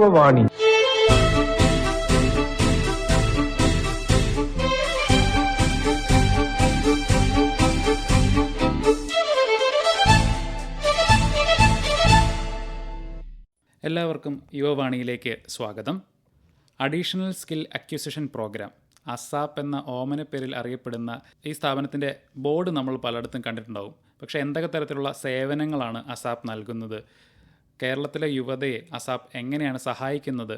യുവവാണി. എല്ലാവർക്കും യുവവാണിയിലേക്ക് സ്വാഗതം. Additional skill acquisition programme ASAP എന്ന ഓമന പേരിൽ അറിയപ്പെടുന്ന ഈ സ്ഥാപനത്തിൻ്റെ ബോർഡ് നമ്മൾ പലയിടത്തും കണ്ടിട്ടുണ്ടാവും. പക്ഷേ എന്തൊക്കെ തരത്തിലുള്ള സേവനങ്ങളാണ് അസാപ്പ് നൽകുന്നത്, കേരളത്തിലെ യുവതയെ അസാപ്പ് എങ്ങനെയാണ് സഹായിക്കുന്നത്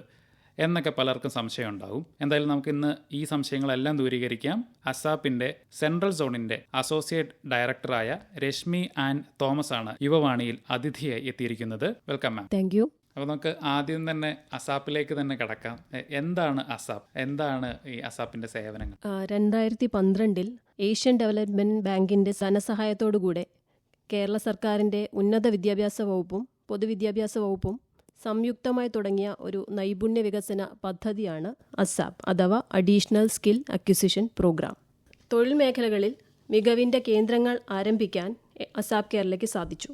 എന്നൊക്കെ പലർക്കും സംശയം ഉണ്ടാവും. എന്തായാലും നമുക്ക് ഇന്ന് ഈ സംശയങ്ങളെല്ലാം ദൂരീകരിക്കാം. അസാപ്പിൻ്റെ സെൻട്രൽ സോണിൻ്റെ അസോസിയേറ്റ് ഡയറക്ടറായ രശ്മി ആൻ തോമസ് ആണ് യുവവാണിയിൽ അതിഥിയായി എത്തിയിരിക്കുന്നത്. Welcome ma'am. Thank you. അപ്പോൾ നമുക്ക് ആദ്യം തന്നെ അസാപ്പിലേക്ക് തന്നെ കടക്കാം. എന്താണ് അസാപ്പ്? എന്താണ് ഈ അസാപ്പിൻ്റെ സേവനങ്ങൾ? 2012 ഏഷ്യൻ ഡെവലപ്മെൻറ്റ് ബാങ്കിൻ്റെ ധനസഹായത്തോടുകൂടെ കേരള സർക്കാരിൻ്റെ ഉന്നത വിദ്യാഭ്യാസ വകുപ്പും പൊതുവിദ്യാഭ്യാസ വകുപ്പും സംയുക്തമായി തുടങ്ങിയ ഒരു നൈപുണ്യ വികസന പദ്ധതിയാണ് അസാപ്പ് അഥവാ അഡീഷണൽ സ്കിൽ അക്വിസിഷൻ പ്രോഗ്രാം. തൊഴിൽ മേഖലകളിൽ മികവിൻ്റെ കേന്ദ്രങ്ങൾ ആരംഭിക്കാൻ അസാപ്പ് കേരളയ്ക്ക് സാധിച്ചു.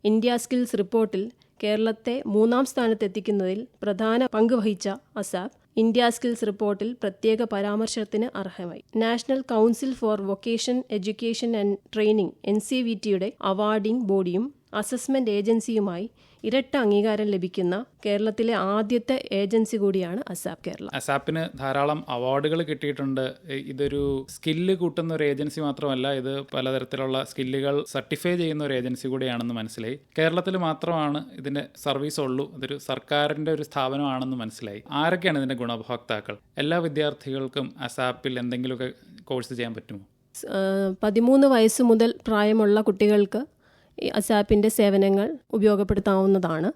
ഇന്ത്യ സ്കിൽസ് റിപ്പോർട്ടിൽ കേരളത്തെ 3ാം സ്ഥാനത്തെത്തിക്കുന്നതിൽ പ്രധാന പങ്ക് വഹിച്ച അസാപ്പ് ഇന്ത്യ സ്കിൽസ് റിപ്പോർട്ടിൽ പ്രത്യേക പരാമർശത്തിന് അർഹമായി. National council for vocation education and training NCVTയുടെ അവാർഡിംഗ് ബോഡിയും അസസ്മെന്റ് ഏജൻസിയുമായി ഇരട്ട അംഗീകാരം ലഭിക്കുന്ന കേരളത്തിലെ ആദ്യത്തെ ഏജൻസി കൂടിയാണ് അസാപ്പ് കേരള. അസാപ്പിന് ധാരാളം അവാർഡുകൾ കിട്ടിയിട്ടുണ്ട്. ഇതൊരു സ്കില്ല് കൂട്ടുന്ന ഒരു ഏജൻസി മാത്രമല്ല, ഇത് പലതരത്തിലുള്ള സ്കില്ലുകൾ സർട്ടിഫൈ ചെയ്യുന്ന ഒരു ഏജൻസി കൂടിയാണെന്ന് മനസ്സിലായി. കേരളത്തിൽ മാത്രമാണ് ഇതിന്റെ സർവീസ് ഉള്ളൂ, ഇതൊരു സർക്കാരിന്റെ ഒരു സ്ഥാപനമാണെന്ന് മനസ്സിലായി. ആരൊക്കെയാണ് ഇതിന്റെ ഗുണഭോക്താക്കൾ? എല്ലാ വിദ്യാർത്ഥികൾക്കും അസാപ്പിൽ എന്തെങ്കിലുമൊക്കെ കോഴ്സ് ചെയ്യാൻ പറ്റുമോ? 13 വയസ്സ് മുതൽ പ്രായമുള്ള കുട്ടികൾക്ക് ഈ അസാപ്പിൻ്റെ സേവനങ്ങൾ ഉപയോഗപ്പെടുത്താവുന്നതാണ്.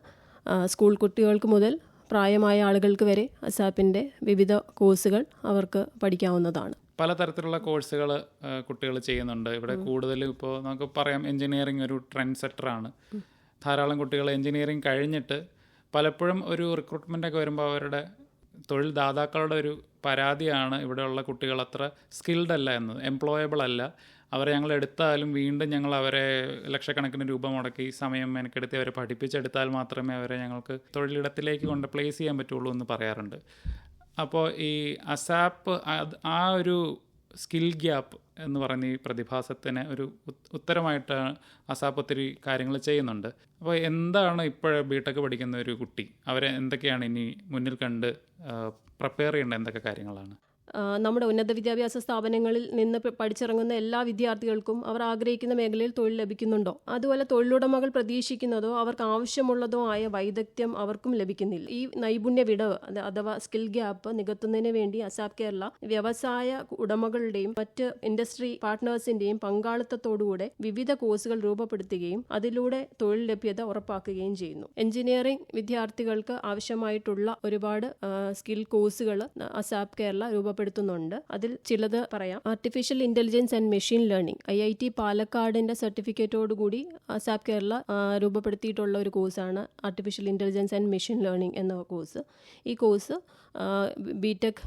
സ്കൂൾ കുട്ടികൾക്ക് മുതൽ പ്രായമായ ആളുകൾക്ക് വരെ അസാപ്പിൻ്റെ വിവിധ കോഴ്സുകൾ അവർക്ക് പഠിക്കാവുന്നതാണ്. പലതരത്തിലുള്ള കോഴ്സുകൾ കുട്ടികൾ ചെയ്യുന്നുണ്ട്. ഇവിടെ കൂടുതലും ഇപ്പോൾ നമുക്ക് പറയാം, എൻജിനീയറിംഗ് ഒരു ട്രെൻഡ് സെറ്ററാണ്. ധാരാളം കുട്ടികൾ എൻജിനീയറിംഗ് കഴിഞ്ഞിട്ട് പലപ്പോഴും ഒരു റിക്രൂട്ട്മെൻ്റൊക്കെ വരുമ്പോൾ അവരുടെ തൊഴിൽ ദാതാക്കളുടെ ഒരു പരാതിയാണ് ഇവിടെയുള്ള കുട്ടികൾ അത്ര സ്കിൽഡ് അല്ല എന്നത്, എംപ്ലോയബിൾ അല്ല. അവരെ ഞങ്ങൾ എടുത്താലും വീണ്ടും ഞങ്ങൾ അവരെ ലക്ഷക്കണക്കിന് രൂപ മുടക്കി സമയം മെനക്കെടുത്തി അവരെ പഠിപ്പിച്ചെടുത്താൽ മാത്രമേ അവരെ ഞങ്ങൾക്ക് തൊഴിലിടത്തിലേക്ക് കൊണ്ട് പ്ലേസ് ചെയ്യാൻ പറ്റുള്ളൂ എന്ന് പറയാറുണ്ട്. അപ്പോൾ ഈ അസാപ്പ് ആ ഒരു സ്കിൽ ഗ്യാപ്പ് എന്ന് പറയുന്ന ഈ പ്രതിഭാസത്തിന് ഒരു ഉത്തരമായിട്ട് അസാപ്പ് ഒത്തിരി കാര്യങ്ങൾ ചെയ്യുന്നുണ്ട്. അപ്പോൾ എന്താണ് ഇപ്പോൾ ബിടെക് പഠിക്കുന്ന ഒരു കുട്ടി, അവരെ എന്തൊക്കെയാണ് ഇനി മുന്നിൽ കണ്ട് പ്രിപ്പയർ ചെയ്യേണ്ട എന്തൊക്കെ കാര്യങ്ങളാണ്? നമ്മുടെ ഉന്നത വിദ്യാഭ്യാസ സ്ഥാപനങ്ങളിൽ നിന്ന് പഠിച്ചിറങ്ങുന്ന എല്ലാ വിദ്യാർത്ഥികൾക്കും അവർ ആഗ്രഹിക്കുന്ന മേഖലയിൽ തൊഴിൽ ലഭിക്കുന്നുണ്ടോ, അതുപോലെ തൊഴിലുടമകൾ പ്രതീക്ഷിക്കുന്നതോ അവർക്ക് ആവശ്യമുള്ളതോ ആയ വൈദഗ്ധ്യം അവർക്കും ലഭിക്കുന്നില്ല. ഈ നൈപുണ്യ വിടവ് അഥവാ സ്കിൽ ഗ്യാപ്പ് നികത്തുന്നതിന് വേണ്ടി അസാപ്പ് കേരള വ്യവസായ ഉടമകളുടെയും മറ്റ് ഇൻഡസ്ട്രി പാർട്ട്നേഴ്സിന്റെയും പങ്കാളിത്തത്തോടുകൂടെ വിവിധ കോഴ്സുകൾ രൂപപ്പെടുത്തുകയും അതിലൂടെ തൊഴിൽ ലഭ്യത ഉറപ്പാക്കുകയും ചെയ്യുന്നു. എഞ്ചിനീയറിംഗ് വിദ്യാർത്ഥികൾക്ക് ആവശ്യമായിട്ടുള്ള ഒരുപാട് സ്കിൽ കോഴ്സുകൾ അസാപ്പ് കേരള രൂപപ്പെടുത്തുന്നുണ്ട്. അതിൽ ചിലത് പറയാം. Artificial intelligence and machine learning IIT പാലക്കാടിന്റെ സർട്ടിഫിക്കറ്റോടുകൂടി അസാപ്പ് കേരള രൂപപ്പെടുത്തിയിട്ടുള്ള ഒരു കോഴ്സാണ് artificial intelligence and machine learning എന്ന കോഴ്സ്. ഈ കോഴ്സ് ബിടെക്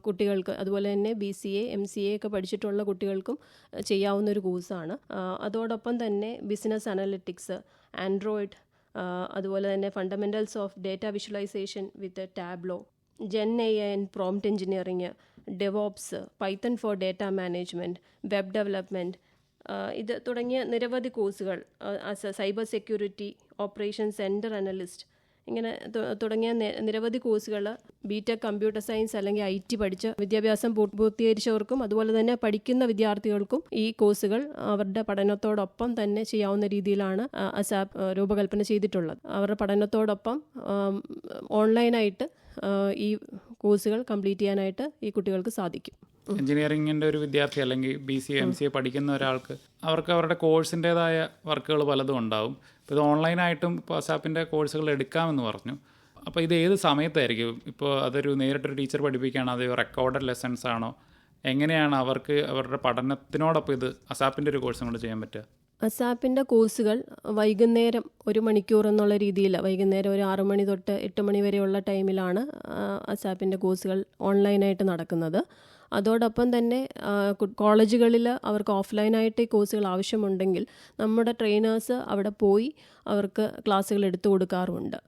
കുട്ടികൾക്ക് അതുപോലെ തന്നെ BCA MCA ഒക്കെ പഠിച്ചിട്ടുള്ള കുട്ടികൾക്കും ചെയ്യാവുന്ന ഒരു കോഴ്സാണ്. അതോടൊപ്പം തന്നെ ബിസിനസ് അനലിറ്റിക്സ്, ആൻഡ്രോയിഡ്, അതുപോലെ തന്നെ fundamentals of data visualisation with tableau, Gen AI and prompt engineering, DevOps, Python for data management, web development, ഇത് തുടങ്ങിയ നിരവധി കോഴ്സുകൾ, cyber security, operation centre analyst, ഇങ്ങനെ തുടങ്ങിയ നിരവധി കോഴ്സുകൾ ബിടെക് കമ്പ്യൂട്ടർ സയൻസ് അല്ലെങ്കിൽ IT പഠിച്ച് വിദ്യാഭ്യാസം പൂർത്തീകരിച്ചവർക്കും അതുപോലെ തന്നെ പഠിക്കുന്ന വിദ്യാർത്ഥികൾക്കും ഈ കോഴ്സുകൾ അവരുടെ പഠനത്തോടൊപ്പം തന്നെ ചെയ്യാവുന്ന രീതിയിലാണ് അസാപ്പ് രൂപകൽപ്പന ചെയ്തിട്ടുള്ളത്. അവരുടെ പഠനത്തോടൊപ്പം ഓൺലൈനായിട്ട് ഈ കോഴ്സുകൾ കംപ്ലീറ്റ് ചെയ്യാനായിട്ട് ഈ കുട്ടികൾക്ക് സാധിക്കും. എഞ്ചിനീയറിംഗിൻ്റെ ഒരു വിദ്യാർത്ഥി അല്ലെങ്കിൽ BCA MCA പഠിക്കുന്ന ഒരാൾക്ക് അവർക്ക് അവരുടെ കോഴ്സിൻ്റേതായ വർക്കുകൾ പലതും ഉണ്ടാവും. ഇപ്പോൾ ഇത് ഓൺലൈനായിട്ടും ഇപ്പോൾ അസാപ്പിൻ്റെ കോഴ്സുകൾ എടുക്കാമെന്ന് പറഞ്ഞു. അപ്പോൾ ഇത് ഏത് സമയത്തായിരിക്കും? ഇപ്പോൾ അതൊരു നേരിട്ടൊരു ടീച്ചർ പഠിപ്പിക്കുകയാണോ, അതോ റെക്കോർഡഡ് ലെസൺസ് ആണോ? എങ്ങനെയാണ് അവർക്ക് അവരുടെ പഠനത്തിനോടൊപ്പം ഇത് അസാപ്പിൻ്റെ ഒരു കോഴ്സും കൂടെ ചെയ്യാൻ പറ്റുക? അസാപ്പിൻ്റെ കോഴ്സുകൾ വൈകുന്നേരം 1 മണിക്കൂർ എന്നുള്ള രീതിയിൽ വൈകുന്നേരം ഒരു 6 മണി തൊട്ട് 8 മണി വരെയുള്ള ടൈമിലാണ് അസാപ്പിൻ്റെ കോഴ്സുകൾ ഓൺലൈനായിട്ട് നടക്കുന്നത്. അതോടൊപ്പം തന്നെ കോളേജുകളിൽ അവർക്ക് ഓഫ്ലൈനായിട്ട് ഈ കോഴ്സുകൾ ആവശ്യമുണ്ടെങ്കിൽ നമ്മുടെ ട്രെയിനേഴ്സ് അവിടെ പോയി അവർക്ക് ക്ലാസ്സുകൾ എടുത്തു കൊടുക്കാറുമുണ്ട്.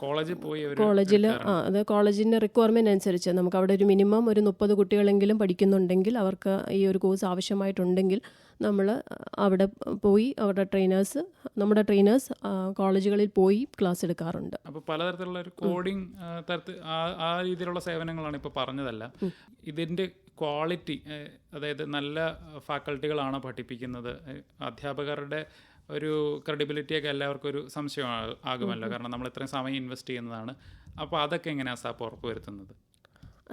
കോളേജിൽ പോയി കോളേജിൽ അത് കോളേജിൻ്റെ റിക്വയർമെൻറ്റ് അനുസരിച്ച് നമുക്ക് അവിടെ ഒരു മിനിമം ഒരു 30 കുട്ടികളെങ്കിലും പഠിക്കുന്നുണ്ടെങ്കിൽ അവർക്ക് ഈ ഒരു കോഴ്സ് ആവശ്യമായിട്ടുണ്ടെങ്കിൽ നമ്മൾ അവിടെ പോയി അവരുടെ നമ്മുടെ ട്രെയിനേഴ്സ് കോളേജുകളിൽ പോയി ക്ലാസ് എടുക്കാറുണ്ട്. അപ്പോൾ പലതരത്തിലുള്ള ഒരു കോഡിങ് ആ രീതിയിലുള്ള സേവനങ്ങളാണ് ഇപ്പോൾ പറഞ്ഞതല്ല. ഇതിൻ്റെ ക്വാളിറ്റി, അതായത് നല്ല ഫാക്കൽറ്റികളാണോ പഠിപ്പിക്കുന്നത്, അധ്യാപകരുടെ ഒരു ക്രെഡിബിലിറ്റിയൊക്കെ എല്ലാവർക്കും ഒരു സംശയം ആകുമല്ലോ, കാരണം നമ്മൾ ഇത്രയും സമയം ഇൻവെസ്റ്റ് ചെയ്യുന്നതാണ്. അപ്പോൾ അതൊക്കെ എങ്ങനെയാണ് അസാപ്പ് ഉറപ്പുവരുത്തുന്നത്?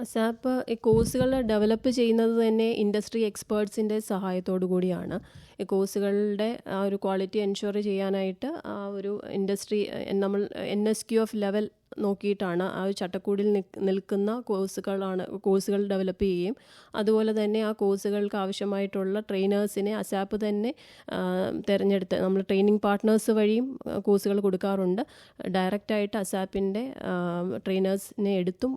അസാപ്പ് ഈ കോഴ്സുകൾ ഡെവലപ്പ് ചെയ്യുന്നത് തന്നെ ഇൻഡസ്ട്രി എക്സ്പേർട്സിൻ്റെ സഹായത്തോടു കൂടിയാണ്. ഈ കോഴ്സുകളുടെ ആ ഒരു ക്വാളിറ്റി എൻഷുർ ചെയ്യാനായിട്ട് ആ ഒരു ഇൻഡസ്ട്രി നമ്മൾ NSQF ലെവൽ നോക്കിയിട്ടാണ് ആ ഒരു ചട്ടക്കൂടിൽ നിൽക്കുന്ന കോഴ്സുകൾ ഡെവലപ്പ് ചെയ്യുകയും അതുപോലെ തന്നെ ആ കോഴ്സുകൾക്ക് ആവശ്യമായിട്ടുള്ള ട്രെയിനേഴ്സിനെ അസാപ്പ് തന്നെ തിരഞ്ഞെടുത്ത് നമ്മൾ ട്രെയിനിങ് പാർട്ട്നേഴ്സ് വഴിയും കോഴ്സുകൾ കൊടുക്കാറുണ്ട്. ഡയറക്റ്റായിട്ട് അസാപ്പിൻ്റെ ട്രെയിനേഴ്സിനെ എടുത്തും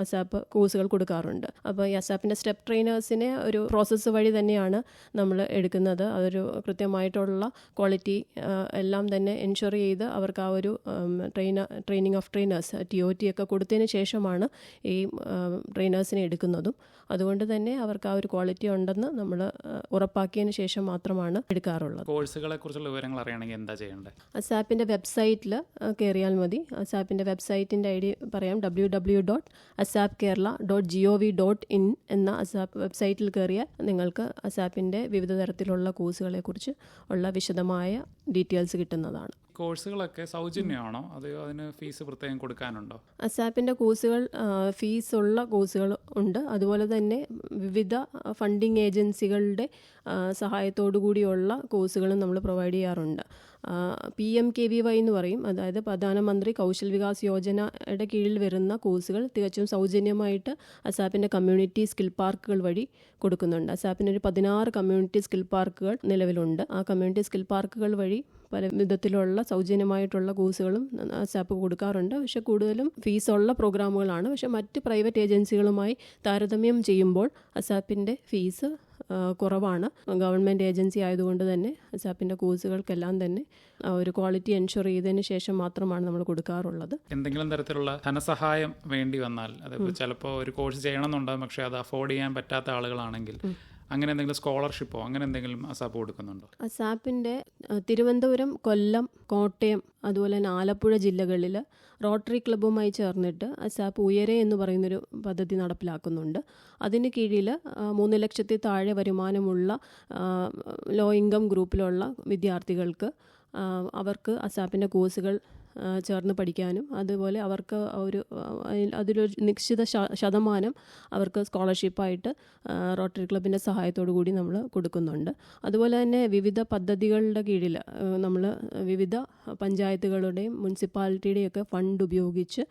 അസാപ്പ് കോഴ്സുകൾ കൊടുക്കാറുണ്ട്. അപ്പോൾ ഈ അസാപ്പിൻ്റെ സ്റ്റെപ്പ് ട്രെയിനേഴ്സിനെ ഒരു പ്രോസസ്സ് വഴി തന്നെയാണ് നമ്മൾ എടുക്കുന്നത്. അതൊരു കൃത്യമായിട്ടുള്ള ക്വാളിറ്റി എല്ലാം തന്നെ എൻഷുർ ചെയ്ത് അവർക്ക് ആ ഒരു ട്രെയിനിങ് ഓഫ് ട്രെയിനേഴ്സ് TOT ഒക്കെ കൊടുത്തതിന് ശേഷമാണ് ഈ ട്രെയിനേഴ്സിനെ എടുക്കുന്നതും. അതുകൊണ്ട് തന്നെ അവർക്ക് ആ ഒരു ക്വാളിറ്റി ഉണ്ടെന്ന് നമ്മൾ ഉറപ്പാക്കിയതിന് ശേഷം മാത്രമാണ് എടുക്കാറുള്ളത്. കോഴ്സുകളെ കുറിച്ചുള്ള വിവരങ്ങൾ അറിയണമെങ്കിൽ എന്താ ചെയ്യേണ്ടത്? അസാപ്പിൻ്റെ വെബ്സൈറ്റിൽ കയറിയാൽ മതി. അസാപ്പിൻ്റെ വെബ്സൈറ്റിൻ്റെ ID പറയാം, www.asapkerala.gov.in എന്ന അസാപ്പ് വെബ്സൈറ്റിൽ കയറിയാൽ നിങ്ങൾക്ക് അസാപ്പിൻ്റെ വിവിധ തരത്തിലുള്ള കോഴ്സുകളെക്കുറിച്ച് ഉള്ള വിശദമായ ഡീറ്റെയിൽസ് കിട്ടുന്നതാണ്. കോഴ്സുകളൊക്കെ സൗജന്യമാണോ, അതെയോ അതിന് ഫീസ് പ്രത്യേകം കൊടുക്കാനുണ്ടോ? അസാപ്പിൻ്റെ കോഴ്സുകൾ ഫീസുള്ള കോഴ്സുകൾ ഉണ്ട്. അതുപോലെ തന്നെ വിവിധ ഫണ്ടിങ് ഏജൻസികളുടെ സഹായത്തോടു കൂടിയുള്ള കോഴ്സുകളും നമ്മൾ പ്രൊവൈഡ് ചെയ്യാറുണ്ട്. PMKVY എന്ന് പറയും, അതായത് പ്രധാനമന്ത്രി കൗശൽ വികാസ് യോജനയുടെ കീഴിൽ വരുന്ന കോഴ്സുകൾ തികച്ചും സൗജന്യമായിട്ട് അസാപ്പിൻ്റെ കമ്മ്യൂണിറ്റി സ്കിൽ പാർക്കുകൾ വഴി കൊടുക്കുന്നുണ്ട്. അസാപ്പിന് ഒരു 16 കമ്മ്യൂണിറ്റി സ്കിൽ പാർക്കുകൾ നിലവിലുണ്ട്. ആ കമ്മ്യൂണിറ്റി സ്കിൽ പാർക്കുകൾ വഴി പല വിധത്തിലുള്ള സൗജന്യമായിട്ടുള്ള കോഴ്സുകളും അസാപ്പ് കൊടുക്കാറുണ്ട്. പക്ഷെ കൂടുതലും ഫീസുള്ള പ്രോഗ്രാമുകളാണ്. പക്ഷെ മറ്റ് പ്രൈവറ്റ് ഏജൻസികളുമായി താരതമ്യം ചെയ്യുമ്പോൾ അസാപ്പിൻ്റെ ഫീസ് കുറവാണ്. ഗവൺമെൻറ് ഏജൻസി ആയതുകൊണ്ട് തന്നെ അസാപ്പിൻ്റെ കോഴ്സുകൾക്കെല്ലാം തന്നെ ഒരു ക്വാളിറ്റി എൻഷുർ ചെയ്തതിന് ശേഷം മാത്രമാണ് നമ്മൾ കൊടുക്കാറുള്ളത്. എന്തെങ്കിലും തരത്തിലുള്ള ധനസഹായം വേണ്ടി വന്നാൽ, അതായത് ചിലപ്പോൾ ഒരു കോഴ്സ് ചെയ്യണമെന്നുണ്ടാകും പക്ഷേ അത് അഫോർഡ് ചെയ്യാൻ പറ്റാത്ത ആളുകളാണെങ്കിൽ അങ്ങനെ എന്തെങ്കിലും സ്കോളർഷിപ്പോ അങ്ങനെ എന്തെങ്കിലും അസാപ്പ് കൊടുക്കുന്നുണ്ടോ? അസാപ്പിൻ്റെ തിരുവനന്തപുരം, കൊല്ലം, കോട്ടയം അതുപോലെ തന്നെ ആലപ്പുഴ ജില്ലകളിൽ റോട്ടറി ക്ലബ്ബുമായി ചേർന്നിട്ട് അസാപ്പ് ഉയരെ എന്ന് പറയുന്നൊരു പദ്ധതി നടപ്പിലാക്കുന്നുണ്ട്. അതിന് കീഴിൽ 3 ലക്ഷത്തിൽ താഴെ വരുമാനമുള്ള ലോ ഇൻകം ഗ്രൂപ്പിലുള്ള വിദ്യാർത്ഥികൾക്ക് അവർക്ക് അസാപ്പിൻ്റെ കോഴ്സുകൾ ചേർന്ന് പഠിക്കാനും അതുപോലെ അവർക്ക് അതിലൊരു നിശ്ചിത ശതമാനം അവർക്ക് സ്കോളർഷിപ്പായിട്ട് റോട്ടറി ക്ലബിൻ്റെ സഹായത്തോടു കൂടി നമ്മൾ കൊടുക്കുന്നുണ്ട്. അതുപോലെ തന്നെ വിവിധ പദ്ധതികളുടെ കീഴിൽ നമ്മൾ വിവിധ പഞ്ചായത്തുകളുടെയും മുനിസിപ്പാലിറ്റിയുടെയൊക്കെ ഫണ്ട് ഉപയോഗിച്ച്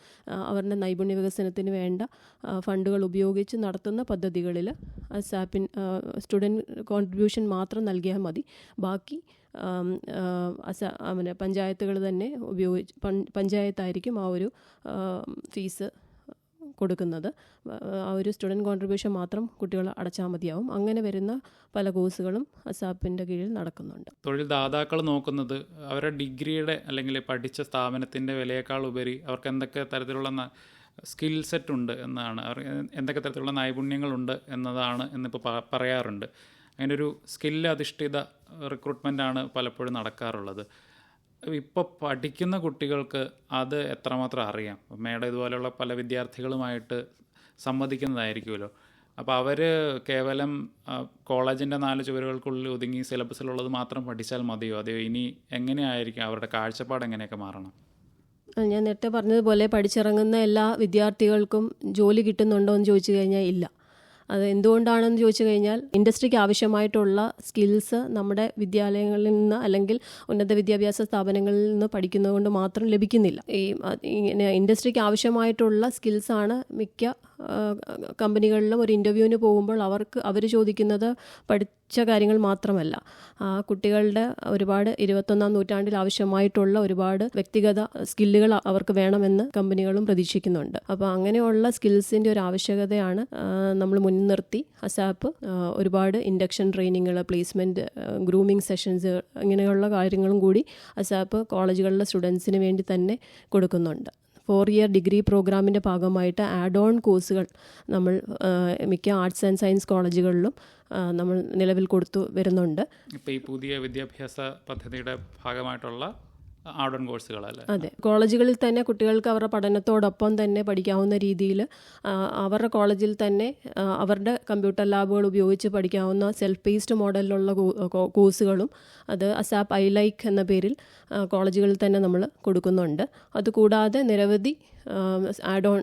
അവരുടെ നൈപുണ്യ വികസനത്തിന് വേണ്ട ഫണ്ടുകൾ ഉപയോഗിച്ച് നടത്തുന്ന പദ്ധതികളിൽ അസാപ്പിൻ സ്റ്റുഡൻറ്റ് കോൺട്രിബ്യൂഷൻ മാത്രം നൽകിയാൽ മതി. ബാക്കി പഞ്ചായത്തുകൾ തന്നെ പഞ്ചായത്തായിരിക്കും ആ ഒരു ഫീസ് കൊടുക്കുന്നത്. ആ ഒരു സ്റ്റുഡൻറ്റ് കോൺട്രിബ്യൂഷൻ മാത്രം കുട്ടികൾ അടച്ചാൽ മതിയാവും. അങ്ങനെ വരുന്ന പല കോഴ്സുകളും അസാപ്പിൻ്റെ കീഴിൽ നടക്കുന്നുണ്ട്. തൊഴിൽ ദാതാക്കൾ നോക്കുന്നത് അവരുടെ ഡിഗ്രിയുടെ അല്ലെങ്കിൽ പഠിച്ച സ്ഥാപനത്തിൻ്റെ വിലയേക്കാൾ ഉപരി അവർക്ക് എന്തൊക്കെ തരത്തിലുള്ള സ്കിൽ സെറ്റ് ഉണ്ട് എന്നാണ്, അവർ എന്തൊക്കെ തരത്തിലുള്ള നൈപുണ്യങ്ങളുണ്ട് എന്നതാണ് എന്നിപ്പോൾ പറയാറുണ്ട്. അങ്ങനെ ഒരു സ്കിൽ അധിഷ്ഠിത റിക്രൂട്ട്മെൻറ്റാണ് പലപ്പോഴും നടക്കാറുള്ളത്. ഇപ്പോൾ പഠിക്കുന്ന കുട്ടികൾക്ക് അത് എത്രമാത്രം അറിയാം? മേഡം ഇതുപോലെയുള്ള പല വിദ്യാർത്ഥികളുമായിട്ട് സംവദിക്കുന്നതായിരിക്കുമല്ലോ. അപ്പോൾ അവർ കേവലം കോളേജിൻ്റെ 4 ചുവരുകൾക്കുള്ളിൽ ഒതുങ്ങി സിലബസിലുള്ളത് മാത്രം പഠിച്ചാൽ മതിയോ, അതെയോ ഇനി എങ്ങനെയായിരിക്കും അവരുടെ കാഴ്ചപ്പാട് എങ്ങനെയൊക്കെ മാറണം? ഞാൻ നേരത്തെ പറഞ്ഞതുപോലെ പഠിച്ചിറങ്ങുന്ന എല്ലാ വിദ്യാർത്ഥികൾക്കും ജോലി കിട്ടുന്നുണ്ടോ എന്ന് ചോദിച്ചു കഴിഞ്ഞാൽ ഇല്ല. അത് എന്തുകൊണ്ടാണെന്ന് ചോദിച്ചു കഴിഞ്ഞാൽ ഇൻഡസ്ട്രിക്ക് ആവശ്യമായിട്ടുള്ള സ്കിൽസ് നമ്മുടെ വിദ്യാലയങ്ങളിൽ നിന്ന് അല്ലെങ്കിൽ ഉന്നത വിദ്യാഭ്യാസ സ്ഥാപനങ്ങളിൽ നിന്ന് പഠിക്കുന്നത് കൊണ്ട് മാത്രം ലഭിക്കുന്നില്ല. ഇങ്ങനെ ഇൻഡസ്ട്രിക്ക് ആവശ്യമായിട്ടുള്ള സ്കിൽസാണ് മിക്ക കമ്പനികളിലും ഒരു ഇൻ്റർവ്യൂവിന് പോകുമ്പോൾ അവർ ചോദിക്കുന്നത് പഠിച്ച കാര്യങ്ങൾ മാത്രമല്ല, ആ കുട്ടികളുടെ ഒരുപാട് 21ാം നൂറ്റാണ്ടിൽ ആവശ്യമായിട്ടുള്ള ഒരുപാട് വ്യക്തിഗത സ്കില്ലുകൾ അവർക്ക് വേണമെന്ന് കമ്പനികളും പ്രതീക്ഷിക്കുന്നുണ്ട്. അപ്പോൾ അങ്ങനെയുള്ള സ്കിൽസിൻ്റെ ഒരു ആവശ്യകതയാണ് നമ്മൾ മുൻനിർത്തി അസാപ്പ് ഒരുപാട് ഇൻഡക്ഷൻ ട്രെയിനിങ്ങുകൾ, പ്ലേസ്മെൻറ്റ്, ഗ്രൂമിങ് സെഷൻസ്, ഇങ്ങനെയുള്ള കാര്യങ്ങളും കൂടി അസാപ്പ് കോളേജുകളിലെ സ്റ്റുഡൻസിന് വേണ്ടി തന്നെ കൊടുക്കുന്നുണ്ട്. 4 ഇയർ ഡിഗ്രി പ്രോഗ്രാമിൻ്റെ ഭാഗമായിട്ട് ആഡ് ഓൺ കോഴ്സുകൾ നമ്മൾ മിക്ക ആർട്സ് ആൻഡ് സയൻസ് കോളേജുകളിലും നമ്മൾ നിലവിൽ കൊടുത്തു വരുന്നുണ്ട്. ഇപ്പോൾ ഈ പുതിയ വിദ്യാഭ്യാസ പദ്ധതിയുടെ ഭാഗമായിട്ടുള്ള ആഡ് ഓൺ കോഴ്സുകളല്ലേ? അതെ, കോളേജുകളിൽ തന്നെ കുട്ടികൾക്ക് അവരുടെ പഠനത്തോടൊപ്പം തന്നെ പഠിക്കാവുന്ന രീതിയിൽ അവരുടെ കോളേജിൽ തന്നെ അവരുടെ കമ്പ്യൂട്ടർ ലാബുകൾ ഉപയോഗിച്ച് പഠിക്കാവുന്ന സെൽഫ് പേസ്ഡ് മോഡലിലുള്ള കോഴ്സുകളും അത് അസാപ്പ് ഐ ലൈക്ക് എന്ന പേരിൽ കോളേജുകളിൽ തന്നെ നമ്മൾ കൊടുക്കുന്നുണ്ട്. അതുകൂടാതെ നിരവധി ആഡ് ഓൺ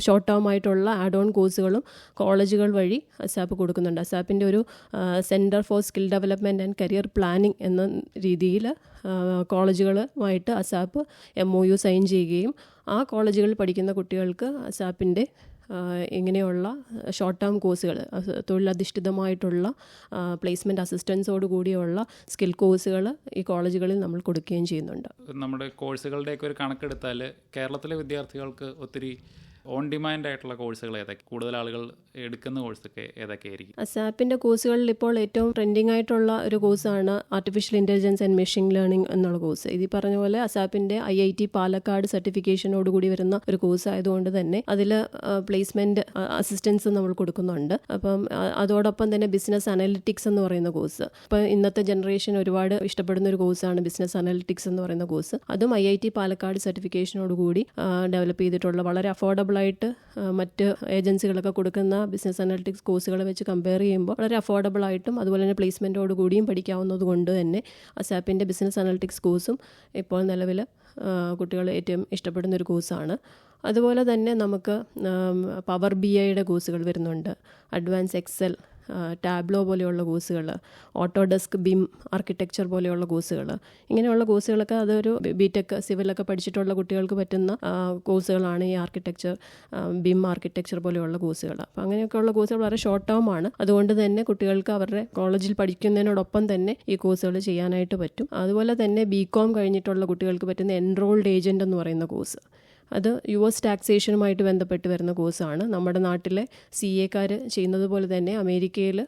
ഷോർട്ട് ടേം ആയിട്ടുള്ള ആഡ് ഓൺ കോഴ്സുകളും കോളേജുകൾ വഴി അസാപ്പ് കൊടുക്കുന്നുണ്ട്. അസാപ്പിൻ്റെ ഒരു centre for skill development and career planning എന്ന രീതിയിൽ കോളേജുകളുമായിട്ട് അസാപ്പ് MOU സൈൻ ചെയ്യുകയും ആ കോളേജുകളിൽ പഠിക്കുന്ന കുട്ടികൾക്ക് അസാപ്പിൻ്റെ ഇങ്ങനെയുള്ള ഷോർട്ട് ടേം കോഴ്സുകൾ, തൊഴിലധിഷ്ഠിതമായിട്ടുള്ള പ്ലേസ്മെൻറ്റ് അസിസ്റ്റൻസോട് കൂടിയുള്ള സ്കിൽ കോഴ്സുകൾ ഈ കോളേജുകളിൽ നമ്മൾ കൊടുക്കുകയും ചെയ്യുന്നുണ്ട്. നമ്മുടെ കോഴ്സുകളുടെയൊക്കെ ഒരു കണക്കെടുത്താൽ കേരളത്തിലെ വിദ്യാർത്ഥികൾക്ക് ഒത്തിരി ഓൺ ഡിമാൻഡ് ആയിട്ടുള്ള കോഴ്സുകൾ ഏതൊക്കെ, കൂടുതൽ ആളുകൾ എടുക്കുന്ന കോഴ്സൊക്കെ ഏതൊക്കെയായിരിക്കും? അസാപ്പിൻ്റെ കോഴ്സുകളിൽ ഇപ്പോൾ ഏറ്റവും ട്രെൻഡിങ് ആയിട്ടുള്ള ഒരു കോഴ്സാണ് artificial intelligence and machine learning എന്നുള്ള കോഴ്സ്. ഇത് പറഞ്ഞ പോലെ അസാപ്പിൻ്റെ IIT പാലക്കാട് സർട്ടിഫിക്കേഷനോടുകൂടി വരുന്ന ഒരു കോഴ്സ് ആയതുകൊണ്ട് തന്നെ അതിൽ പ്ലേസ്മെൻറ്റ് അസിസ്റ്റൻസ് നമ്മൾ കൊടുക്കുന്നുണ്ട്. അപ്പം അതോടൊപ്പം തന്നെ ബിസിനസ് അനലിറ്റിക്സ് എന്ന് പറയുന്ന കോഴ്സ്, ഇപ്പം ഇന്നത്തെ ജനറേഷൻ ഒരുപാട് ഇഷ്ടപ്പെടുന്ന ഒരു കോഴ്സാണ് ബിസിനസ് അനലിറ്റിക്സ് എന്ന് പറയുന്ന കോഴ്സ്. അതും IIT പാലക്കാട് സർട്ടിഫിക്കേഷനോടുകൂടി ഡെവലപ്പ് ചെയ്തിട്ടുള്ള വളരെ അഫോർഡബിൾ ആയിട്ട് മറ്റ് ഏജൻസികളൊക്കെ കൊടുക്കുന്ന ബിസിനസ് അനലിറ്റിക്സ് കോഴ്സുകളെ വെച്ച് കമ്പയർ ചെയ്യുമ്പോൾ വളരെ അഫോർഡബിൾ ആയിട്ടും അതുപോലെ തന്നെ പ്ലേസ്മെൻറ്റോട് കൂടിയും പഠിക്കാവുന്നത് കൊണ്ട് തന്നെ അസാപ്പിൻ്റെ ബിസിനസ് അനലിറ്റിക്സ് കോഴ്സും ഇപ്പോൾ നിലവിൽ കുട്ടികൾ ഏറ്റവും ഇഷ്ടപ്പെടുന്ന ഒരു കോഴ്സാണ്. അതുപോലെ തന്നെ നമുക്ക് പവർ BIയുടെ കോഴ്സുകൾ വരുന്നുണ്ട്, അഡ്വാൻസ് എക്സൽ, ടാബ്ലോ പോലെയുള്ള കോഴ്സുകൾ, ഓട്ടോഡെസ്ക്, BIM ആർക്കിടെക്ചർ പോലെയുള്ള കോഴ്സുകൾ. ഇങ്ങനെയുള്ള കോഴ്സുകളൊക്കെ അതൊരു ബിടെക് സിവിലൊക്കെ പഠിച്ചിട്ടുള്ള കുട്ടികൾക്ക് പറ്റുന്ന കോഴ്സുകളാണ് ഈ ആർക്കിടെക്ചർ, BIM ആർക്കിടെക്ചർ പോലെയുള്ള കോഴ്സുകൾ. അപ്പോൾ അങ്ങനെയൊക്കെയുള്ള കോഴ്സുകൾ വളരെ ഷോർട്ട് ടേം ആണ്. അതുകൊണ്ട് തന്നെ കുട്ടികൾക്ക് അവരുടെ കോളേജിൽ പഠിക്കുന്നതിനോടൊപ്പം തന്നെ ഈ കോഴ്സുകൾ ചെയ്യാനായിട്ട് പറ്റും. അതുപോലെ തന്നെ BCom കഴിഞ്ഞിട്ടുള്ള കുട്ടികൾക്ക് പറ്റുന്ന എൻറോൾഡ് ഏജൻറ് എന്ന് പറയുന്ന കോഴ്സ്, അത് US ടാക്സേഷനുമായിട്ട് ബന്ധപ്പെട്ട് വരുന്ന കോഴ്സാണ്. നമ്മുടെ നാട്ടിലെ CA ചെയ്യുന്നത് പോലെ തന്നെ അമേരിക്കയിൽ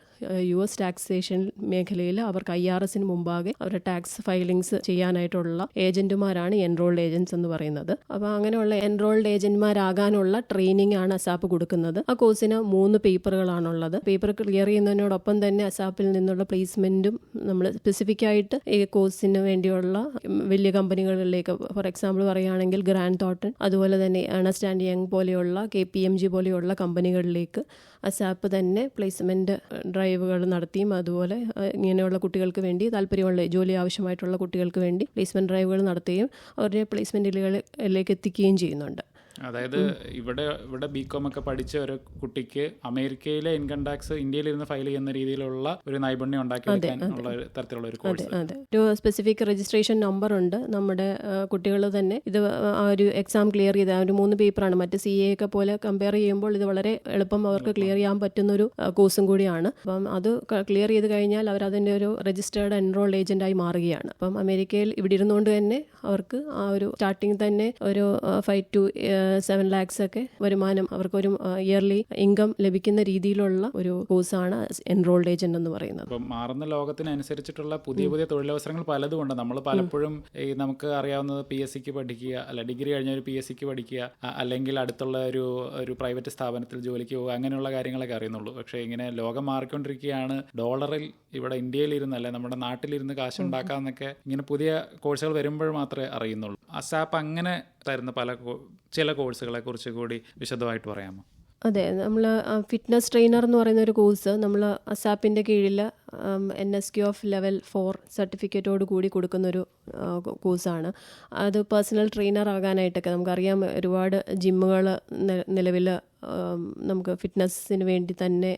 US ടാക്സേഷൻ മേഖലയിൽ അവർക്ക് IRSന് മുമ്പാകെ അവരുടെ ടാക്സ് ഫയലിങ്സ് ചെയ്യാനായിട്ടുള്ള ഏജന്റുമാരാണ് എൻറോൾഡ് ഏജൻറ്റ്സ് എന്ന് പറയുന്നത്. അപ്പോൾ അങ്ങനെയുള്ള എൻറോൾഡ് ഏജന്റ്മാരാകാനുള്ള ട്രെയിനിങ് ആണ് അസാപ്പ് കൊടുക്കുന്നത്. ആ കോഴ്സിന് 3 പേപ്പറുകളാണുള്ളത്. പേപ്പർ ക്ലിയർ ചെയ്യുന്നതിനോടൊപ്പം തന്നെ അസാപ്പിൽ നിന്നുള്ള പ്ലേസ്മെൻറ്റും നമ്മൾ സ്പെസിഫിക് ആയിട്ട് ഈ കോഴ്സിന് വേണ്ടിയുള്ള വലിയ കമ്പനികളിലേക്ക്, ഫോർ എക്സാമ്പിൾ പറയുകയാണെങ്കിൽ ഗ്രാൻഡ് തോട്ടൺ, അതുപോലെ തന്നെ ഏണസ്റ്റ് ആൻഡ് യങ് പോലെയുള്ള KPMG പോലെയുള്ള കമ്പനികളിലേക്ക് അസാപ്പ് തന്നെ പ്ലേസ്മെൻറ്റ് ഡ്രൈവുകൾ നടത്തിയും അതുപോലെ ഇങ്ങനെയുള്ള കുട്ടികൾക്ക് വേണ്ടി താല്പര്യമുള്ള ജോലി ആവശ്യമായിട്ടുള്ള കുട്ടികൾക്ക് വേണ്ടി പ്ലേസ്മെൻറ്റ് ഡ്രൈവുകൾ നടത്തുകയും അവരുടെ പ്ലേസ്മെൻറ്റുകളിലേക്ക് എത്തിക്കുകയും ചെയ്യുന്നുണ്ട്. അതായത് ഇവിടെ BCom ഒക്കെ പഠിച്ച ഒരു കുട്ടിക്ക് അമേരിക്കയിലെ ഇൻകം ടാക്സ് ഇന്ത്യയിലിരുന്ന് ഫയൽ ചെയ്യുന്ന രീതിയിലുള്ള ഒരു നൈപുണ്യം ഉണ്ടാക്കിയെടുക്കാനുള്ള തരത്തിലുള്ള ഒരു കോഴ്സ്. അതെ, ഒരു സ്പെസിഫിക് രജിസ്ട്രേഷൻ നമ്പർ ഉണ്ട്. നമ്മുടെ കുട്ടികൾ തന്നെ ഇത് ആ ഒരു എക്സാം ക്ലിയർ ചെയ്ത ഒരു 3 പേപ്പറാണ്. മറ്റ് CA ഒക്കെ പോലെ കമ്പയർ ചെയ്യുമ്പോൾ ഇത് വളരെ എളുപ്പം അവർക്ക് ക്ലിയർ ചെയ്യാൻ പറ്റുന്നൊരു കോഴ്സും കൂടിയാണ്. അപ്പം അത് ക്ലിയർ ചെയ്ത് കഴിഞ്ഞാൽ അവർ അതിൻ്റെ ഒരു രജിസ്റ്റേർഡ് എൻറോൾഡ് ഏജന്റായി മാറുകയാണ്. അപ്പം അമേരിക്കയിൽ ഇവിടെ ഇരുന്നുകൊണ്ട് തന്നെ അവർക്ക് ആ ഒരു സ്റ്റാർട്ടിങ് തന്നെ ഒരു 5 to 7 lakhs ഒക്കെ വരുമാനം, അവർക്കൊരു ഇയർലി ഇൻകം ലഭിക്കുന്ന രീതിയിലുള്ള ഒരു കോഴ്സാണ് എൻറോൾഡ് ഏജന്റ് എന്ന് പറയുന്നത്. അപ്പം മാറുന്ന ലോകത്തിനനുസരിച്ചിട്ടുള്ള പുതിയ പുതിയ തൊഴിലവസരങ്ങൾ പലതും ഉണ്ട്. നമ്മൾ പലപ്പോഴും ഈ നമുക്ക് അറിയാവുന്നത് PSCക്ക് പഠിക്കുക, അല്ല ഡിഗ്രി കഴിഞ്ഞ ഒരു PSCക്ക് പഠിക്കുക, അല്ലെങ്കിൽ അടുത്തുള്ള ഒരു പ്രൈവറ്റ് സ്ഥാപനത്തിൽ ജോലിക്ക് പോകുക, അങ്ങനെയുള്ള കാര്യങ്ങളൊക്കെ അറിയുന്നുള്ളൂ. പക്ഷേ ഇങ്ങനെ ലോകം മാറിക്കൊണ്ടിരിക്കുകയാണ്. ഡോളറിൽ ഇവിടെ ഇന്ത്യയിലിരുന്ന് അല്ലെ നമ്മുടെ നാട്ടിലിരുന്ന് കാശുണ്ടാക്കാമെന്നൊക്കെ ഇങ്ങനെ പുതിയ കോഴ്സുകൾ വരുമ്പോൾ മാത്രമേ അറിയുന്നുള്ളൂ. അസാപ്പ് അങ്ങനെ തരുന്ന ചില കോഴ്സുകളെ കുറിച്ച് കൂടി വിശദമായിട്ട് പറയാമോ? അതെ, നമ്മൾ ഫിറ്റ്നസ് ട്രെയിനർ എന്ന് പറയുന്ന ഒരു കോഴ്സ് നമ്മൾ അസാപ്പിൻ്റെ കീഴിൽ NSQ ഓഫ് ലെവൽ 4 സർട്ടിഫിക്കറ്റോട് കൂടി കൊടുക്കുന്നൊരു കോഴ്സാണ്. അത് പേഴ്സണൽ ട്രെയിനർ ആകാനായിട്ടൊക്കെ നമുക്കറിയാം ഒരുപാട് ജിമ്മുകൾ നിലവിൽ നമുക്ക് ഫിറ്റ്നസ്സിന് വേണ്ടി തന്നെ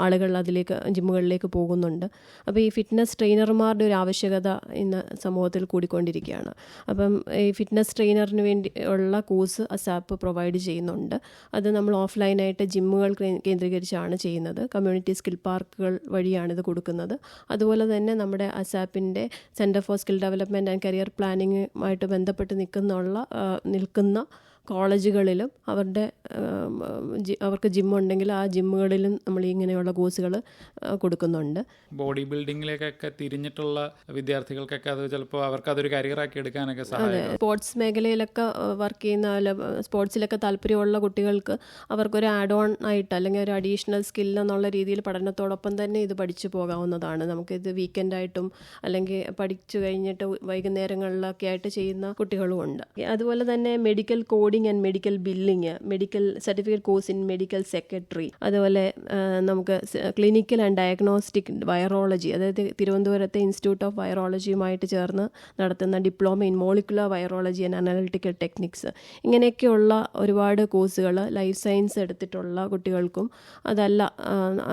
ആളുകൾ അതിലേക്ക് ജിമ്മുകളിലേക്ക് പോകുന്നുണ്ട്. അപ്പോൾ ഈ ഫിറ്റ്നസ് ട്രെയിനർമാരുടെ ഒരു ആവശ്യകത ഇന്ന് സമൂഹത്തിൽ കൂടിക്കൊണ്ടിരിക്കുകയാണ്. അപ്പം ഈ ഫിറ്റ്നസ് ട്രെയിനറിന് വേണ്ടി ഉള്ള കോഴ്സ് അസാപ്പ് പ്രൊവൈഡ് ചെയ്യുന്നുണ്ട്. അത് നമ്മൾ ഓഫ്ലൈനായിട്ട് ജിമ്മുകൾ കേന്ദ്രീകരിച്ചാണ് ചെയ്യുന്നത്. കമ്മ്യൂണിറ്റി സ്കിൽ പാർക്കുകൾ വഴിയാണിത് കൊടുക്കുന്നത്. അതുപോലെ തന്നെ നമ്മുടെ അസാപ്പിൻ്റെ centre for skill development and career പ്ലാനിങ്ങുമായിട്ട് ബന്ധപ്പെട്ട് നിൽക്കുന്ന കോളേജുകളിലും അവർക്ക് ജിമ്മുണ്ടെങ്കിൽ ആ ജിമ്മുകളിലും നമ്മൾ ഇങ്ങനെയുള്ള കോഴ്സുകൾ കൊടുക്കുന്നുണ്ട്. ബോഡി ബിൽഡിങ്ങിലേക്കൊക്കെ തിരിഞ്ഞിട്ടുള്ള വിദ്യാർത്ഥികൾക്കൊക്കെ അത് ചിലപ്പോൾ അവർക്ക് അതൊരു കരിയറാക്കി എടുക്കാനൊക്കെ സഹായിക്കും. സ്പോർട്സ് മേഖലയിലൊക്കെ വർക്ക് ചെയ്യുന്ന സ്പോർട്സിലൊക്കെ താല്പര്യമുള്ള കുട്ടികൾക്ക് അവർക്കൊരു ആഡ് ഓൺ ആയിട്ട് അല്ലെങ്കിൽ ഒരു അഡീഷണൽ സ്കിൽ എന്നുള്ള രീതിയിൽ പഠനത്തോടൊപ്പം തന്നെ ഇത് പഠിച്ചു പോകാവുന്നതാണ്. നമുക്കിത് വീക്കെൻഡായിട്ടും അല്ലെങ്കിൽ പഠിച്ചു കഴിഞ്ഞിട്ട് വൈകുന്നേരങ്ങളിലൊക്കെ ആയിട്ട് ചെയ്യുന്ന കുട്ടികളും ഉണ്ട്. അതുപോലെ തന്നെ medical coding and medical billing, medical certificate course in medical secretary, അതുപോലെ നമുക്ക് ക്ലിനിക്കൽ ആൻഡ് ഡയഗ്നോസ്റ്റിക് വൈറോളജി, അതായത് തിരുവനന്തപുരത്തെ ഇൻസ്റ്റിറ്റ്യൂട്ട് ഓഫ് വൈറോളജിയുമായിട്ട് ചേർന്ന് നടത്തുന്ന diploma in molecular virology and analytical techniques, ഇങ്ങനെയൊക്കെയുള്ള ഒരുപാട് കോഴ്സുകൾ ലൈഫ് സയൻസ് എടുത്തിട്ടുള്ള കുട്ടികൾക്കും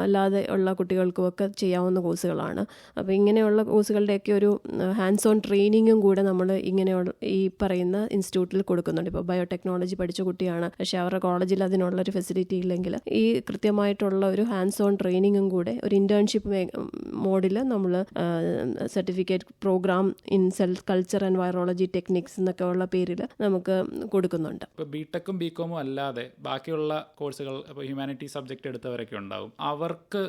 അല്ലാതെ ഉള്ള കുട്ടികൾക്കുമൊക്കെ ചെയ്യാവുന്ന കോഴ്സുകളാണ്. അപ്പോൾ ഇങ്ങനെയുള്ള കോഴ്സുകളുടെയൊക്കെ ഒരു ഹാൻഡ്സ് ഓൺ ട്രെയിനിങ്ങും കൂടെ നമ്മൾ ഇങ്ങനെയുള്ള ഈ പറയുന്ന ഇൻസ്റ്റിറ്റ്യൂട്ടിൽ കൊടുക്കുന്നുണ്ട്. ഇപ്പോൾ ബയോടെക്നോളജി പഠിച്ച കുട്ടിയാണ്, പക്ഷേ അവരുടെ കോളേജിൽ അതിനുള്ളൊരു ഫെസിലിറ്റി ഇല്ലെങ്കിൽ ഈ കൃത്യമായിട്ടുള്ള ഒരു ഹാൻഡ്സ് ഓൺ ട്രെയിനിങ്ങും കൂടെ ഒരു ഇൻറ്റേൺഷിപ്പ് മോഡിൽ നമ്മൾ certificate programme in cell culture and virology techniques എന്നൊക്കെ ഉള്ള പേരിൽ നമുക്ക് കൊടുക്കുന്നുണ്ട്. ഇപ്പോൾ ബിടെക്കും ബികോമും അല്ലാതെ ബാക്കിയുള്ള കോഴ്സുകൾ, ഇപ്പോൾ ഹ്യൂമാനിറ്റി സബ്ജക്റ്റ് എടുത്തവരൊക്കെ ഉണ്ടാവും, അവർക്ക്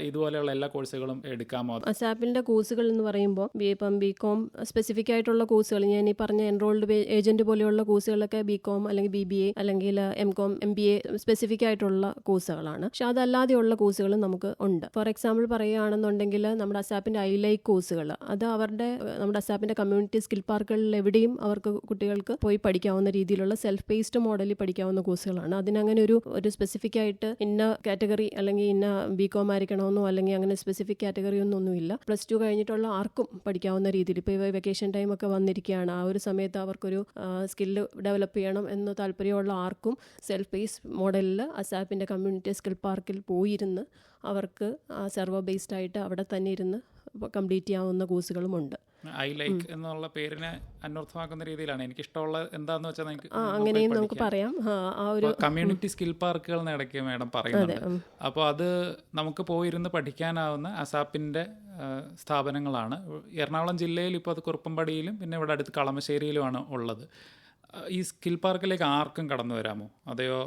ഇതുപോലെയുള്ള എല്ലാ കോഴ്സുകളും എടുക്കാമോ? അസാപ്പിൻ്റെ കോഴ്സുകൾ എന്ന് പറയുമ്പോൾ ഇപ്പം ബികോം സ്പെസിഫിക് ആയിട്ടുള്ള കോഴ്സുകൾ, ഞാൻ ഈ പറഞ്ഞ എൻറോൾഡ് ഏജന്റ് പോലെയുള്ള കോഴ്സുകളൊക്കെ ബികോം അല്ലെങ്കിൽ BBA അല്ലെങ്കിൽ MCOM MBA സ്പെസിഫിക് ആയിട്ടുള്ള കോഴ്സുകളാണ്. പക്ഷെ അതല്ലാതെയുള്ള കോഴ്സുകൾ നമുക്ക് ഉണ്ട്. ഫോർ എക്സാമ്പിൾ പറയുകയാണെന്നുണ്ടെങ്കിൽ നമ്മുടെ അസാപ്പിൻ്റെ ഐലൈക്ക് കോഴ്സുകൾ, അത് നമ്മുടെ അസാപ്പിൻ്റെ കമ്മ്യൂണിറ്റി സ്കിൽ പാർക്കുകളിൽ എവിടെയും അവർക്ക് കുട്ടികൾക്ക് പോയി പഠിക്കാവുന്ന രീതിയിലുള്ള സെൽഫ് പേസ്ഡ് മോഡലിൽ പഠിക്കാവുന്ന കോഴ്സുകളാണ്. അതിനങ്ങനെ ഒരു സ്പെസിഫിക് ആയിട്ട് ഇന്ന കാറ്റഗറി അല്ലെങ്കിൽ ഇന്ന ബികോം ആയിരിക്കണമെന്നോ അല്ലെങ്കിൽ അങ്ങനെ സ്പെസിഫിക് കാറ്റഗറി ഒന്നൊന്നുമില്ല. +2 കഴിഞ്ഞിട്ടുള്ള ആർക്കും പഠിക്കാവുന്ന രീതിയിൽ, ഇപ്പോൾ വെക്കേഷൻ ടൈം ഒക്കെ വന്നിരിക്കുകയാണ്, ആ ഒരു സമയത്ത് അവർക്കൊരു സ്കില്ല് ഡെവലപ്പ് ചെയ്യണം എന്ന് താല്പര്യമുള്ള ആർക്കും സെൽഫ് പേസ് മോഡലിൽ അസാപ്പിൻ്റെ കമ്മ്യൂണിറ്റി സ്കിൽ പാർക്കിൽ പോയിരുന്ന് അവർക്ക് സെർവർ ബേസ്ഡ് ആയിട്ട് അവിടെ തന്നെ ഇരുന്ന് കംപ്ലീറ്റ് ചെയ്യാവുന്ന കോഴ്സുകളുമുണ്ട്. ഐ ലൈക്ക് എന്നുള്ള പേരിനെ അന്വർത്ഥമാക്കുന്ന രീതിയിലാണ് എനിക്കിഷ്ടമുള്ള എന്താന്ന് വെച്ചാൽ അങ്ങനെയും നമുക്ക് പറയാം. ആ ഒരു കമ്മ്യൂണിറ്റി സ്കിൽ പാർക്കുകൾ ഇടയ്ക്ക് മാഡം പറയുന്നുണ്ട്. അപ്പോൾ അത് നമുക്ക് പോയിരുന്ന് പഠിക്കാനാവുന്ന അസാപ്പിൻ്റെ സ്ഥാപനങ്ങളാണ്. എറണാകുളം ജില്ലയിൽ ഇപ്പോൾ അത് കുറുപ്പമ്പടിയിലും പിന്നെ ഇവിടെ അടുത്ത് കളമശ്ശേരിയിലുമാണ് ഉള്ളത്. ഈ സ്കിൽ പാർക്കിലേക്ക് ആർക്കും കടന്നു വരാമോ? അതെയോ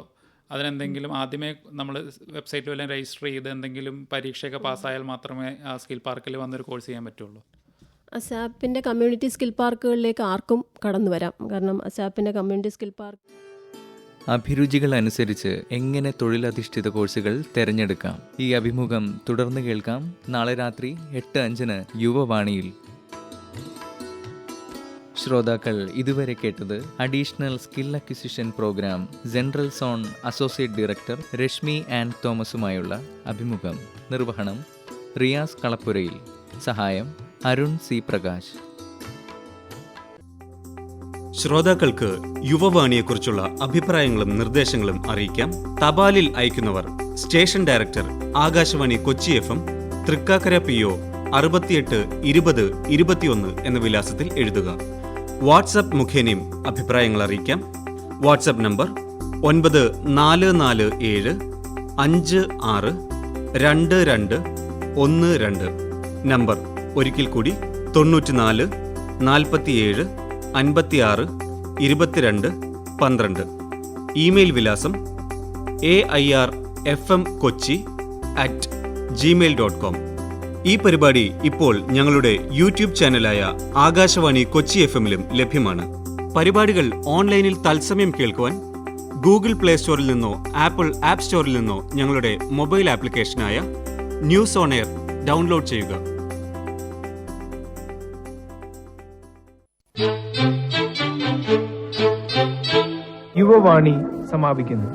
അതിനെന്തെങ്കിലും ആദ്യമേ നമ്മൾ വെബ്സൈറ്റിൽ വല്ലതും രജിസ്റ്റർ ചെയ്ത് എന്തെങ്കിലും പരീക്ഷയൊക്കെ പാസ്സായാൽ മാത്രമേ ആ സ്കിൽ പാർക്കിൽ വന്നൊരു കോഴ്സ് ചെയ്യാൻ പറ്റുള്ളൂ? അസാപ്പിൻ്റെ കമ്മ്യൂണിറ്റി സ്കിൽ പാർക്കുകളിലേക്ക് ആർക്കും കടന്നു വരാം. കാരണം അസാപ്പിൻ്റെ കമ്മ്യൂണിറ്റി സ്കിൽ പാർക്ക് അഭിരുചികൾ അനുസരിച്ച് എങ്ങനെ തൊഴിലധിഷ്ഠിത കോഴ്സുകൾ തിരഞ്ഞെടുക്കാം. ഈ അഭിമുഖം തുടർന്ന് കേൾക്കാം നാളെ രാത്രി 8:05 യുവവാണിയിൽ. ശ്രോതാക്കൾ ഇതുവരെ കേട്ടത് additional skill acquisition programme central zone associate director Rashmi and തോമസുമായുള്ള അഭിമുഖം. നിർവഹണം റിയാസ് കളപ്പുരയിൽ. സഹായം അരുൺ C. പ്രകാശ്. ശ്രോതാക്കൾക്ക് യുവവാണിയെക്കുറിച്ചുള്ള അഭിപ്രായങ്ങളും നിർദ്ദേശങ്ങളും അറിയിക്കാം. തപാലിൽ അയക്കുന്നവർ station director Akashvani Kochi FM, Thrikkakara PO 68 20 21 എന്ന വിലാസത്തിൽ എഴുതുക. വാട്സപ്പ് മുഖേനയും അഭിപ്രായങ്ങൾ അറിയിക്കാം. WhatsApp number 9447 56 22 12. നമ്പർ ഒരിക്കൽ കൂടി 94 47 56 22 12. ഇമെയിൽ വിലാസം airfmkochi@gmail.com. ഈ പരിപാടി ഇപ്പോൾ ഞങ്ങളുടെ യൂട്യൂബ് ചാനലായ ആകാശവാണി കൊച്ചി FM-ലും ലഭ്യമാണ്. പരിപാടികൾ ഓൺലൈനിൽ തത്സമയം കേൾക്കുവാൻ ഗൂഗിൾ പ്ലേ സ്റ്റോറിൽ നിന്നോ ആപ്പിൾ ആപ്പ് സ്റ്റോറിൽ നിന്നോ ഞങ്ങളുടെ മൊബൈൽ ആപ്ലിക്കേഷനായ ന്യൂസ് ഓൺ എയർ ഡൗൺലോഡ് ചെയ്യുക. യുവവാണി സമാപിക്കുന്നു.